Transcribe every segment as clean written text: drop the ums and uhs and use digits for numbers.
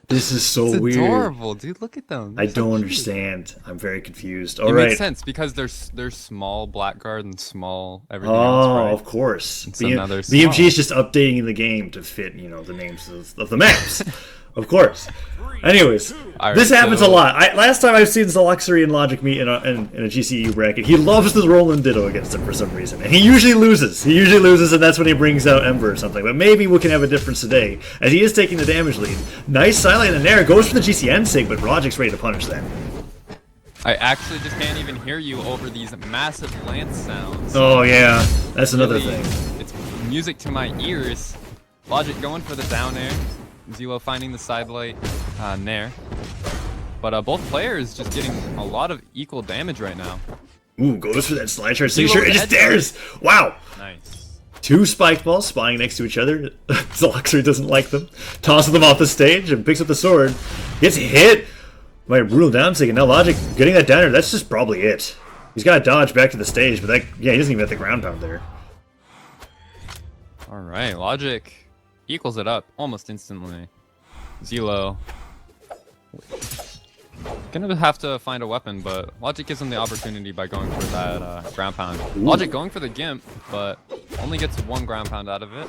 This is so It's weird. adorable, dude. Look at them. I They're so don't cute. understand. I'm very confused. It All makes right. sense because they're small blackguard and small everything else, Oh, right? of course. And so now they're BMG small. is just updating the game to fit, the names of the maps. Of course. Anyways, All this right, happens a so- lot. Last time I've seen Zeloxory and Logic meet in a GCEU bracket, he loves the Roland Ditto against him for some reason. And he usually loses. And that's when he brings out Ember or something. But maybe we can have a difference today, as he is taking the damage lead. Nice silent in there. Goes for the GCN sig, but Logic's ready to punish that. I actually just can't even hear you over these massive lance sounds. Oh, yeah. That's another Really, thing. it's music to my ears. Logic going for the down air. Zelo finding the side light nair. But both players just getting a lot of equal damage right now. Ooh, goes for that slide charge Zelo signature. with It just head dares. Wow. Nice. Two spike balls spying next to each other. Zeloxory doesn't like them. Tosses them off the stage and picks up the sword. Gets hit by a brutal downsig, and now Logic getting that downer. That's just probably it. He's got to dodge back to the stage, but he doesn't even have the ground pound there. All right, Logic equals it up almost instantly. Zelo gonna have to find a weapon, but Logic gives him the opportunity by going for that ground pound. Logic going for the gimp, but only gets one ground pound out of it.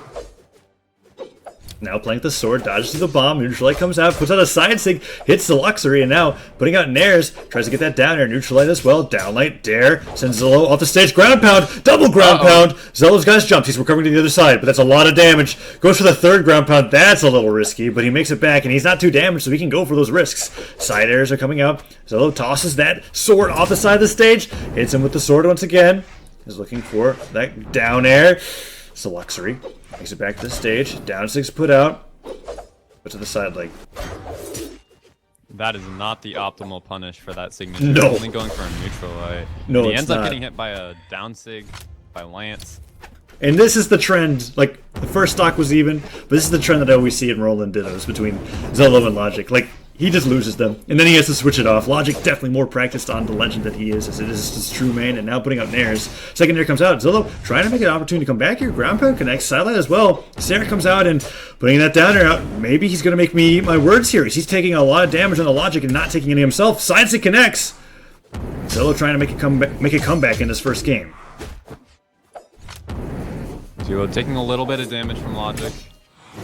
Now playing with the sword, dodges to the bomb, Neutralite comes out, puts out a side sig, hits Zeloxory, and now putting out nairs, tries to get that down air, Neutralite as well, downlight, dare, sends Zelo off the stage, ground pound, double ground pound, Zelo's got his jumps, he's recovering to the other side, but that's a lot of damage, goes for the third ground pound, that's a little risky, but he makes it back, and he's not too damaged, so he can go for those risks. Side airs are coming out, Zelo tosses that sword off the side of the stage, hits him with the sword once again, is looking for that down air, Zeloxory makes it back to the stage. Down six put out. But to the side leg. That is not the optimal punish for that signature. No. Only going for a neutral light. No, he it's ends not. up getting hit by a down sig by Lance. And this is the trend. Like, the first stock was even, but this is the trend that I always see in Roland Dittos between Zelo and Logic. Like, he just loses them, and then he has to switch it off. Logic definitely more practiced on the legend that he is, as it is his true main, and now putting out nairs. Second nair comes out. Zelo trying to make an opportunity to come back here. Ground pound connects. Sidelight as well. Sarah comes out and putting that downer out. Maybe he's going to make me eat my words here. He's taking a lot of damage on the Logic and not taking any himself. Side stick connects. Zelo trying to make a comeback in this first game. Zelo taking a little bit of damage from Logic,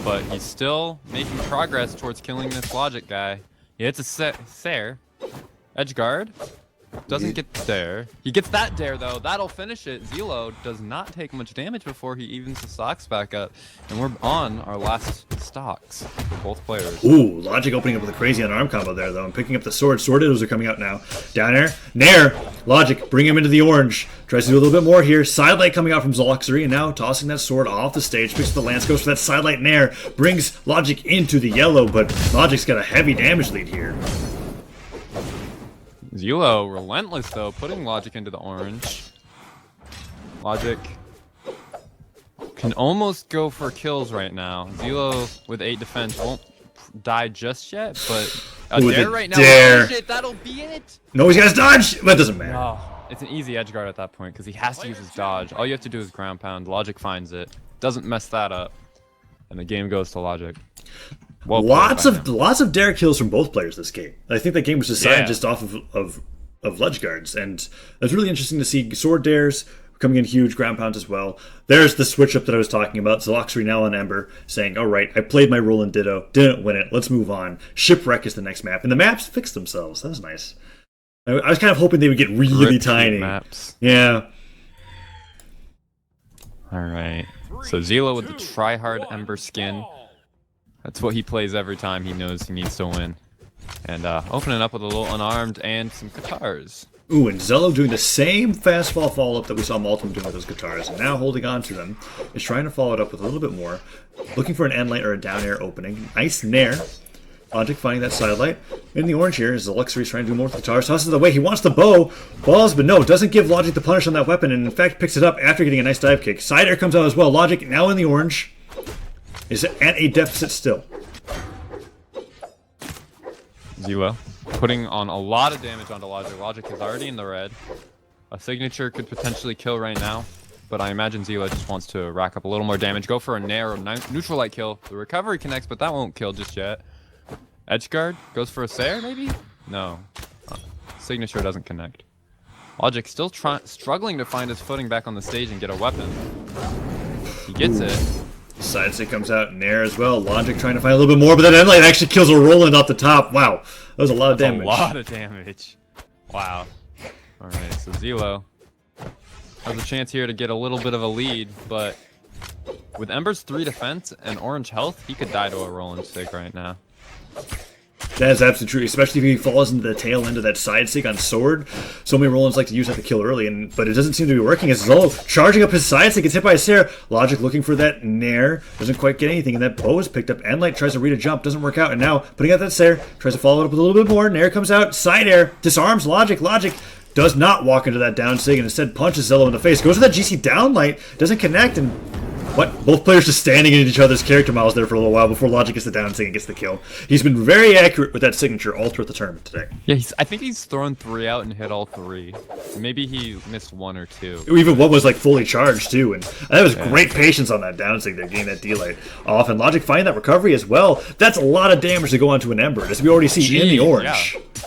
but he's still making progress towards killing this Logic guy. He hits a Sair. Edge guard. Doesn't get there. He gets that dare though. That'll finish it. Zelo does not take much damage before he evens the stocks back up. And we're on our last stocks for both players. Ooh, Logic opening up with a crazy unarmed combo there, though, and picking up the sword. Sword Dittos are coming out now. Down air. Nair. Logic, bring him into the orange. Tries to do a little bit more here. Sidelight coming out from Zeloxory, and now tossing that sword off the stage. Picks up the lance, goes for that sidelight Nair. Brings Logic into the yellow, but Logic's got a heavy damage lead here. Zelo relentless though, putting Logic into the orange. Logic can almost go for kills right now. Zelo with 8 defense won't die just yet, but a Ooh, dare the right now. dare. Oh, shit, that'll be it. No, he's got his dodge! That doesn't matter. Oh, it's an easy edge guard at that point because he has to use his dodge. All you have to do is ground pound. Logic finds it, doesn't mess that up, and the game goes to Logic. Well Lots played by him. of dare kills from both players this game. I think that game was decided Yeah. just off of ledge guards, and it's really interesting to see sword dares coming in huge, ground pounds as well. There's the switch up that I was talking about. Zeloxory now on Ember saying, all right, I played my Roland Ditto, didn't win it, let's move on. Shipwreck is the next map, and the maps fixed themselves. That was nice. I was kind of hoping they would get really Rip tiny. maps. Yeah. All right. So Zelo with the try-hard Ember skin. That's what he plays every time he knows he needs to win. And opening up with a little unarmed and some guitars. Ooh, and Zelo doing the same fast fall follow-up that we saw Multum doing with those guitars, and now holding on to them, is trying to follow it up with a little bit more, looking for an end light or a down air opening. Nice nair. Logic finding that side light. In the orange here, Zeloxory's trying to do more with the guitars, tosses it away. He wants the bow, balls, but no, doesn't give Logic the punish on that weapon, and in fact picks it up after getting a nice dive kick. Side air comes out as well. Logic, now in the orange, is at a deficit still. Zelo putting on a lot of damage onto Logic. Logic is already in the red. A signature could potentially kill right now, but I imagine Zelo just wants to rack up a little more damage. Go for a nair or neutral light kill. The recovery connects, but that won't kill just yet. Edge guard goes for a Sair, maybe? No. Signature doesn't connect. Logec still struggling to find his footing back on the stage and get a weapon. He gets it. Side stick comes out, Nair as well. Logec trying to find a little bit more, but then Endlight actually kills a Roland off the top. Wow, that was a lot of damage. A lot of damage. Wow. Alright, so Zelo has a chance here to get a little bit of a lead, but with Ember's 3 defense and orange health, he could die to a Roland stick right now. That is absolutely true, especially if he falls into the tail end of that side stick on sword. So many Rolands like to use that to kill early, but it doesn't seem to be working as Zelo charging up his side stick, gets hit by a Sair. Logec looking for that Nair, doesn't quite get anything, and that bow is picked up. Endlight tries to read a jump, doesn't work out, and now putting out that Sair, tries to follow it up with a little bit more. Nair comes out, side air, disarms Logec. Logec does not walk into that down sig and instead punches Zelo in the face. Goes for that GC downlight, doesn't connect, and what? Both players just standing in each other's character models there for a little while before Logec gets the down sig and gets the kill. He's been very accurate with that signature all throughout the tournament today. Yeah, I think he's thrown 3 out and hit all 3. Maybe he missed 1 or 2. Even one was like fully charged too, and that was great patience on that down sig there, getting that D-light off, and Logec finding that recovery as well. That's a lot of damage to go onto an Ember, as we already see in the orange. Yeah.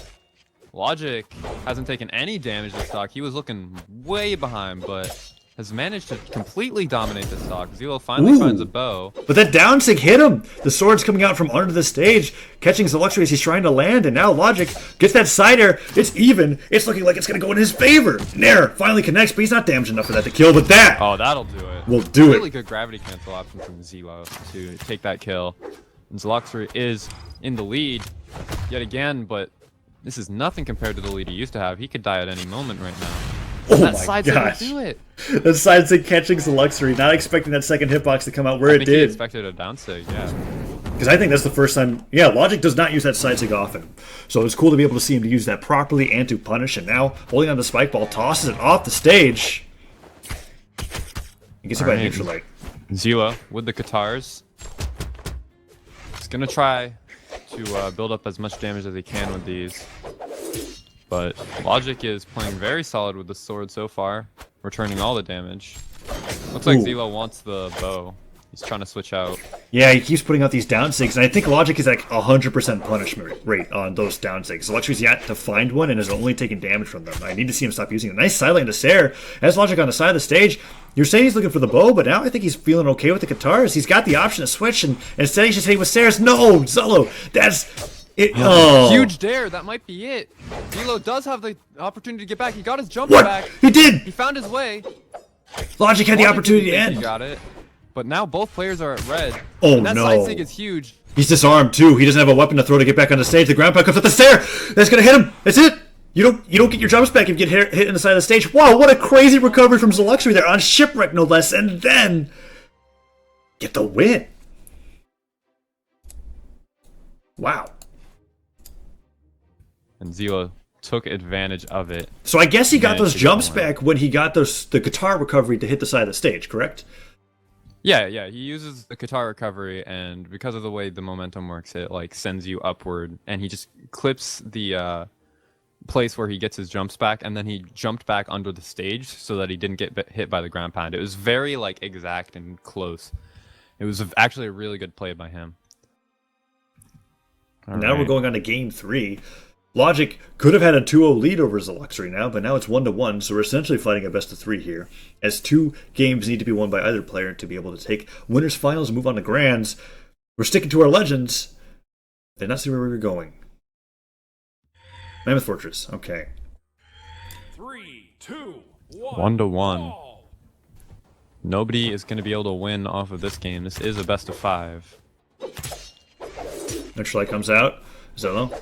Logec hasn't taken any damage this stock. He was looking way behind, but has managed to completely dominate the stock. Zelo finally finds a bow. But that down sig hit him! The sword's coming out from under the stage, catching Zeloxory as he's trying to land, and now Logec gets that side air. It's even. It's looking like it's going to go in his favor. Nair finally connects, but he's not damaged enough for that to kill, but that... Oh, that'll do it. Will do it. Really good gravity cancel option from Zelo to take that kill. And Zeloxory is in the lead yet again, but this is nothing compared to the lead he used to have. He could die at any moment right now. Oh that my side gosh. do it. That side sig catching Zeloxory, not expecting that second hitbox to come out where it did. He expected a down sig, yeah. Because I think that's the first time... Yeah, Logec does not use that side sig often. So it's cool to be able to see him to use that properly and to punish. And now, holding on the spike ball, tosses it off the stage. He gets hit by a neutral light. Zelo with the Katars. He's going to try to build up as much damage as he can with these. But Logec is playing very solid with the sword so far, returning all the damage. Looks like Zelo wants the bow. He's trying to switch out. Yeah, he keeps putting out these down sigs, and I think Logec is like 100% punishment rate on those down sigs. Zeloxory's yet to find one and is only taking damage from them. I need to see him stop using it. Nice sideline to Sair. As Logec on the side of the stage, you're saying he's looking for the bow, but now I think he's feeling okay with the Katars. He's got the option to switch, and instead he's just hitting with Sair's. No, Zelo, that's... Huge dare, that might be it. Zelo does have the opportunity to get back. He got his jump What? back. He did! He found his way. Logec had the opportunity to He end. got it. But now both players are at red. Oh, and that no. side sig is huge. He's disarmed too. He doesn't have a weapon to throw to get back on the stage. The ground pound comes up the stair. That's gonna hit him. That's it. You don't get your jumps back if you get hit in the side of the stage. Wow, what a crazy recovery from Zeloxory there on Shipwreck, no less, and then get the win. Wow. And Zelo took advantage of it. So I guess he got those Managed to jumps get the win. back when he got the guitar recovery to hit the side of the stage, correct? Yeah, he uses the Katar recovery, and because of the way the momentum works, it like sends you upward, and he just clips the place where he gets his jumps back, and then he jumped back under the stage so that he didn't get hit by the ground pound. It was very like exact and close. It was actually a really good play by him. Now we're going on to game 3. Logec could have had a 2-0 lead over Zeloxory now, but now it's 1-1, so we're essentially fighting a best of 3 here, as 2 games need to be won by either player to be able to take winners finals and move on to grands. We're sticking to our legends. Did not see where we were going. Mammoth Fortress, okay. 3, 2, 1. 1-1. Nobody is going to be able to win off of this game. This is a best of 5. Neutral light comes out. Zelo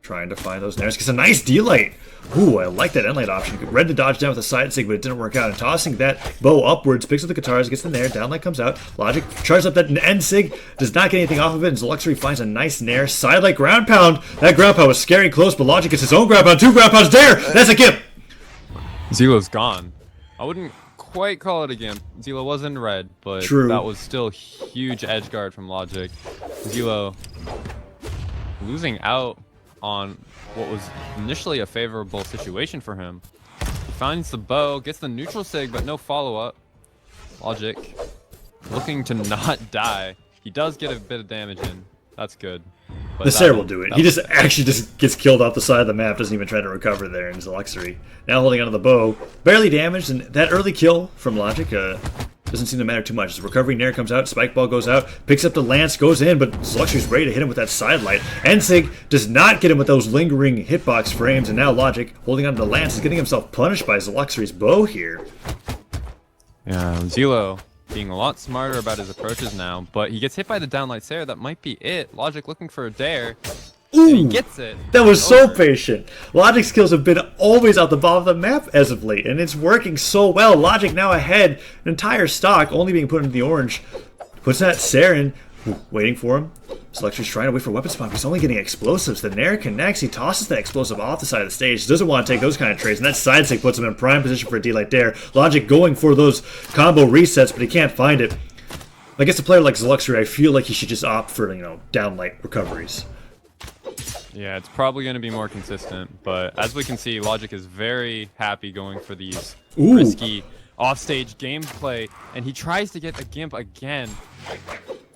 trying to find those nairs. Gets a nice D-light. Ooh, I like that end-light option. Red to dodge down with a side sig, but it didn't work out. And tossing that bow upwards, picks up the Katars, gets the nair, downlight comes out. Logec charges up that end sig, does not get anything off of it, and Zeloxory finds a nice nair. Sidelight ground pound. That ground pound was scary close, but Logec gets his own ground pound. 2 ground pounds there. That's a gimp. Zelo's gone. I wouldn't quite call it a gimp. Zelo was in red, but True. that was still huge edge guard from Logec. Zelo losing out on what was initially a favorable situation for him. He finds the bow, gets the neutral sig, but no follow-up. Logec looking to not die. He does get a bit of damage in. That's good. The Sarah will do it. He just actually just gets killed off the side of the map, doesn't even try to recover there in Zeloxory. Now holding onto the bow, barely damaged, and that early kill from Logec doesn't seem to matter too much. The recovery Nair comes out, Spike Ball goes out, picks up the Lance, goes in, but Zeloxory's ready to hit him with that sidelight. Ensig does not get him with those lingering hitbox frames, and now Logec, holding onto the Lance, is getting himself punished by Zeloxory's bow here. Yeah, Zelo being a lot smarter about his approaches now, but he gets hit by the downlight Sarah. That might be it. Logec looking for a dare. Ooh, and he gets it. That was so patient. Logec's kills have been always out the bottom of the map as of late, and it's working so well. Logec now ahead, an entire stock only being put into the orange. Puts that Saren, waiting for him. Zeloxory's trying to wait for weapon spot, but he's only getting explosives. The Nair connects, he tosses that explosive off the side of the stage. He doesn't want to take those kind of trades, and that side stick puts him in prime position for a D-Light Dare. Logec going for those combo resets, but he can't find it. I guess a player like Zeloxory, I feel like he should just opt for, downlight recoveries. Yeah, it's probably going to be more consistent, but as we can see, Logec is very happy going for these risky offstage gameplay, and he tries to get the Gimp again.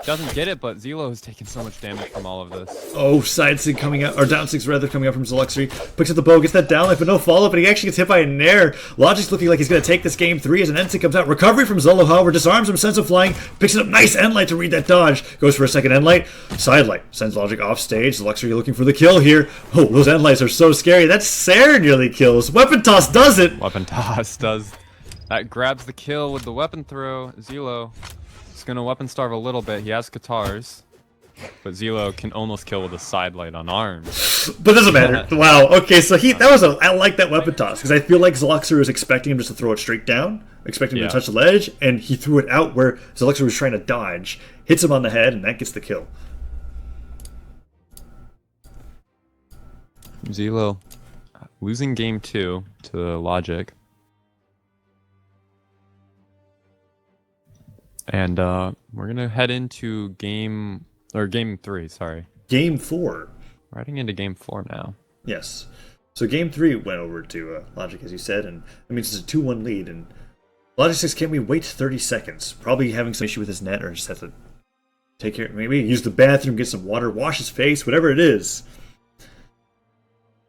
Doesn't get it, but Zelo has taken so much damage from all of this. Oh, side sig coming out, or down six rather, coming out from Zeloxory. Picks up the bow, gets that down light, but no follow-up, and he actually gets hit by a Nair. Logic's looking like he's going to take this game 3 as an end sig comes out. Recovery from Zelo, however, disarms him, sends him flying, picks it up, nice end light to read that dodge. Goes for a second end light, side light, sends Logec off stage. Zeloxory looking for the kill here. Oh, those end lights are so scary. That Sarah nearly kills. Weapon toss does it! Weapon toss does. That grabs the kill with the weapon throw. Zelo is going to weapon starve a little bit. He has guitars, but Zelo can almost kill with a sidelight unarmed. But it doesn't matter. Wow. Okay, so I like that weapon toss because I feel like Zeloxory was expecting him just to throw it straight down, expecting him to touch the ledge, and he threw it out where Zeloxory was trying to dodge, hits him on the head, and that gets the kill. Zelo losing game 2 to Logec. And we're gonna head into game 3. Sorry, Game 4. We're heading into game 4 now. Yes. So game 3 went over to Logec, as you said, and I mean it's a 2-1 lead. And Logec says, "Can we wait 30 seconds?" Probably having some issue with his net, or just have to take care. Maybe use the bathroom, get some water, wash his face, whatever it is.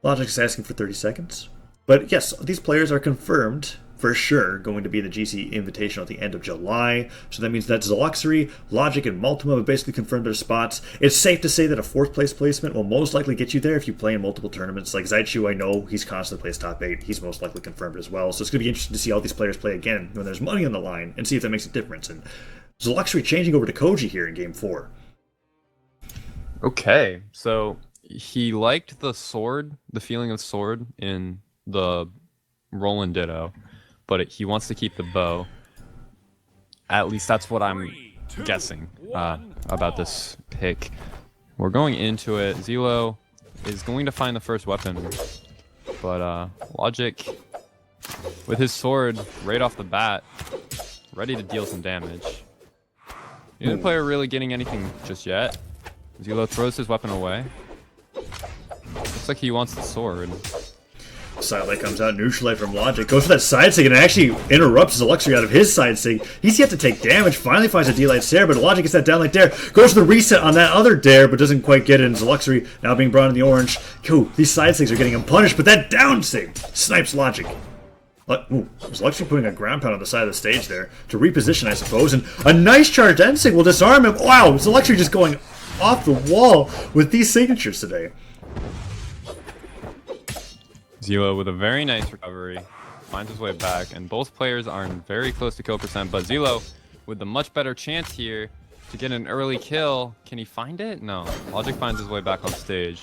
Logec is asking for 30 seconds. But yes, these players are confirmed for sure going to be the GC Invitational at the end of July. So that means that Zeloxory, Logec, and Multima have basically confirmed their spots. It's safe to say that a 4th place placement will most likely get you there if you play in multiple tournaments. Like Zaichu, I know he's constantly plays top 8. He's most likely confirmed as well. So it's going to be interesting to see how these players play again when there's money on the line and see if that makes a difference. And Zeloxory changing over to Koji here in game 4. Okay, so he liked the sword, the feeling of sword in the Roland Ditto, but he wants to keep the bow. At least that's what I'm guessing about this pick. We're going into it. Zelo is going to find the first weapon, but Logec, with his sword right off the bat, ready to deal some damage. Neither player really getting anything just yet. Zelo throws his weapon away. Looks like he wants the sword. Sidelight comes out, neutral light from Logec, goes for that side sig and actually interrupts Zeloxory out of his side sig. He's yet to take damage, finally finds a D-Light Dare, but Logec gets that downlight Dare, goes for the reset on that other Dare, but doesn't quite get it, and Zeloxory now being brought in the orange. Ooh, these side sigs are getting him punished, but that down sig snipes Logec. Ooh, Zeloxory putting a ground pound on the side of the stage there to reposition, I suppose, and a nice charged end sig will disarm him. Wow, Zeloxory just going off the wall with these signatures today. Zelo with a very nice recovery, finds his way back, and both players are very close to kill percent, but Zelo with the much better chance here to get an early kill. Can he find it? No. Logec finds his way back on stage.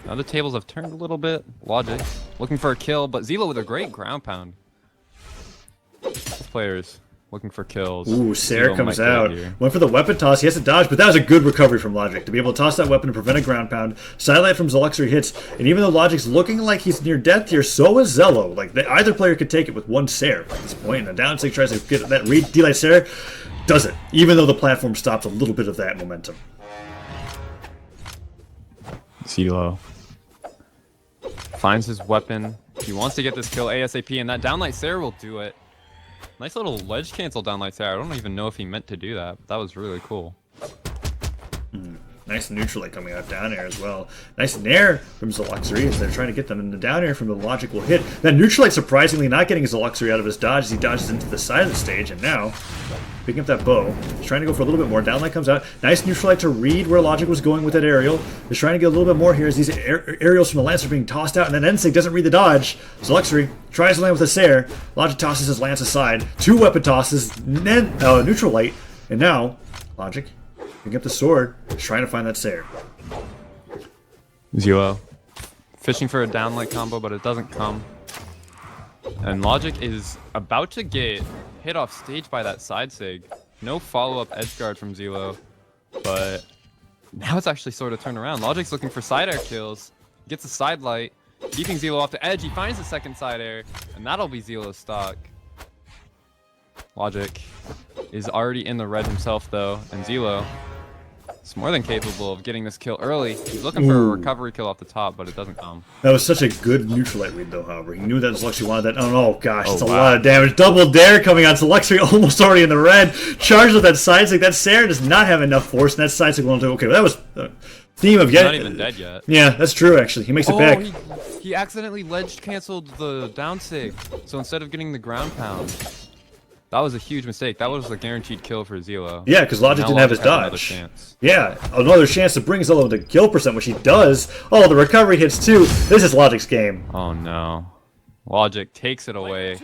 Now the tables have turned a little bit. Logec looking for a kill, but Zelo with a great ground pound. Both players looking for kills. Ooh, Sarah comes out. Went for the weapon toss. He has to dodge, but that was a good recovery from Logec to be able to toss that weapon and prevent a ground pound. Sidelight from Zeloxory hits, and even though Logic's looking like he's near death here, so is Zelo. Like, either player could take it with one Sarah at this point, and the down sig tries to get that read. D-Light Sarah does it, even though the platform stops a little bit of that momentum. Zelo finds his weapon. He wants to get this kill ASAP, and that downlight Sarah will do it. Nice little ledge cancel downlight Sarah. I don't even know if he meant to do that, but that was really cool. Nice neutral light coming out down air as well. Nice nair from Zeloxory as they're trying to get them in the down air from the Logec will hit. That neutral light surprisingly not getting Zeloxory out of his dodge as he dodges into the side of the stage, and now picking up that bow. He's trying to go for a little bit more. Down light comes out. Nice neutral light to read where Logec was going with that aerial. He's trying to get a little bit more here as these aerials from the lance are being tossed out, and then Ensig doesn't read the dodge. Zeloxory tries to land with a Sair. Logec tosses his lance aside. 2 weapon tosses, neutral light, and now Logec picking up the sword, trying to find that Sair. Zelo fishing for a downlight combo, but it doesn't come. And Logec is about to get hit off stage by that side sig. No follow-up edge guard from Zelo, but now it's actually sort of turned around. Logic's looking for side air kills, gets a side light, keeping Zelo off the edge. He finds the second side air, and that'll be Zelo's stock. Logec is already in the red himself though, and Zelo is more than capable of getting this kill early. He's looking for a recovery kill off the top, but it doesn't come. That was such a good neutral light read though, however. He knew that Zeloxory wanted that. Oh gosh, that's a lot of damage. Double dare coming on. Zeloxory almost already in the red. Charged with that side stick. That Sair does not have enough force, and that side stick will do. Okay, well, that was theme of He's not even dead yet. Yeah, that's true actually. He makes it back. He accidentally ledge canceled the down sig, so instead of getting the ground pound, that was a huge mistake. That was a guaranteed kill for Zelo. Yeah, because Logec didn't have his dodge. Yeah, another chance to bring Zelo to kill percent, which he does. Oh, the recovery hits too. This is Logic's game. Oh no. Logec takes it away.